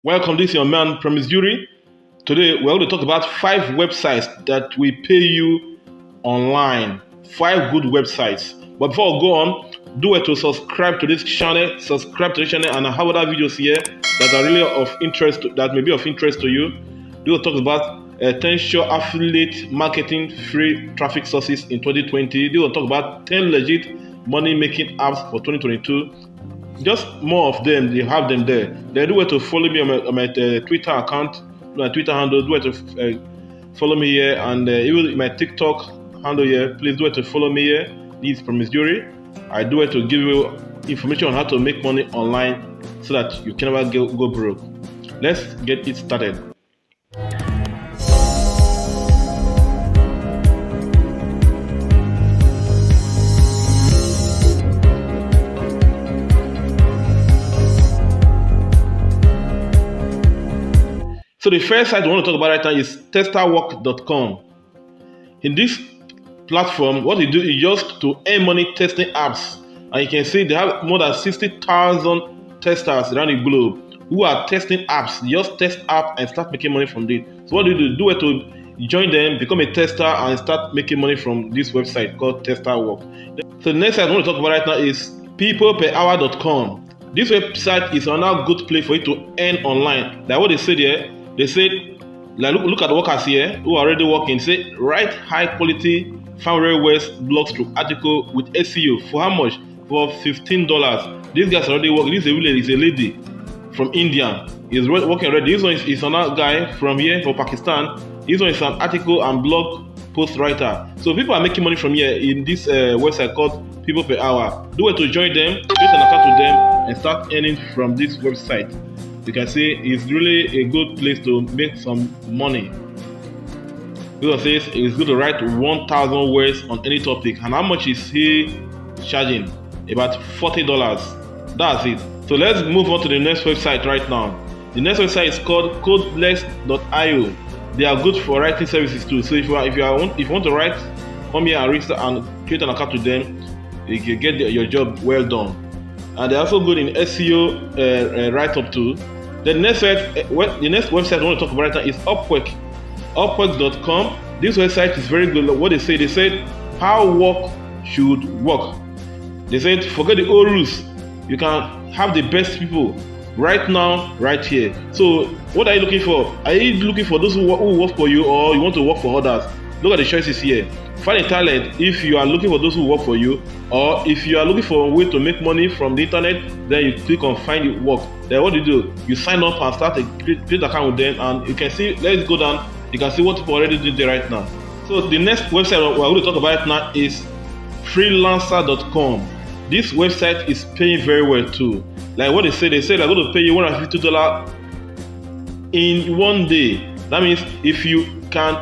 Welcome, this is your man Promise Jury. Today we're going to talk about 5 websites that will pay you online. 5 good websites. But before we go on, do it to subscribe to this channel, and I have other videos here that are really of interest, that may be of interest to you. Do talk about 10 sure affiliate marketing free traffic sources in 2020. Do talk about 10 legit money making apps for 2022. Just more of them, you have them there. Then do it to follow me on my Twitter account, my Twitter handle. Do it to follow me here, and even my TikTok handle here. Please do it to follow me here. This is Promise Jury. I do it to give you information on how to make money online so that you can never go broke. Let's get it started. So the first site we want to talk about right now is testerwork.com. In this platform, what you do is just to earn money testing apps. And you can see they have more than 60,000 testers around the globe who are testing apps. Just test app and start making money from it. So what do you do? Do it to join them, become a tester, and start making money from this website called Testerwork. So the next site I want to talk about right now is peopleperhour.com. This website is another good place for you to earn online. Like what they say there. They said, like, look at the workers here who are already working. Say, write high quality Farm West blogs through article with SEO for how much? For $15. These guys are already working. This is a lady from India. He's working already. This one is another guy from here, from Pakistan. This one is an article and blog post writer. So people are making money from here in this website called People Per Hour. Do it to join them, create an account with them, and start earning from this website. You can see it's really a good place to make some money. Because says it's good to write 1,000 words on any topic. And how much is he charging? About $40. That's it. So let's move on to the next website right now. The next website is called codeless.io. They are good for writing services too. So if you want to write, come here and register and create an account with them. You can get your job well done. And they're also good in SEO write-up too. The next website I want to talk about right now is Upwork. Upwork.com. This website is very good. What they said how work should work. They said forget the old rules. You can have the best people right now, right here. So what are you looking for? Are you looking for those who work for you, or you want to work for others? Look at the choices here. Find a talent if you are looking for those who work for you, or if you are looking for a way to make money from the internet, then you click on find work. Then what do? You sign up and start a create account with them, and you can see, let's go down, you can see what people already did there right now. So the next website we're going to talk about now is freelancer.com. This website is paying very well too. Like what they say they're going to pay you $150 in one day. That means if you can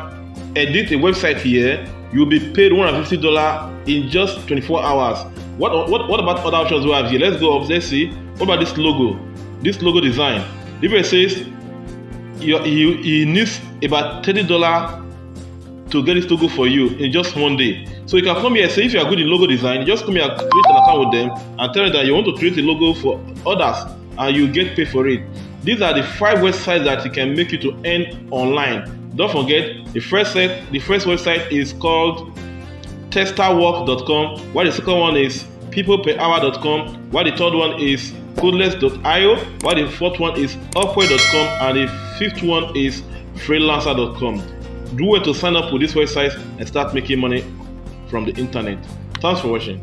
edit a website here, you'll be paid $150 in just 24 hours. What about other options we have here? Let's go up. Let's see. What about this logo? This logo design. If it says he needs about $30 to get this logo for you in just one day. So you can come here and say if you are good in logo design, just come here and create an account with them and tell them that you want to create a logo for others and you get paid for it. These are the 5 websites that can make you to earn online. Don't forget, the first website is called testerwork.com, while the second one is peopleperhour.com, while the third one is codeless.io, while the fourth one is upwork.com, and the fifth one is freelancer.com. Do it to sign up with this website and start making money from the internet. Thanks for watching.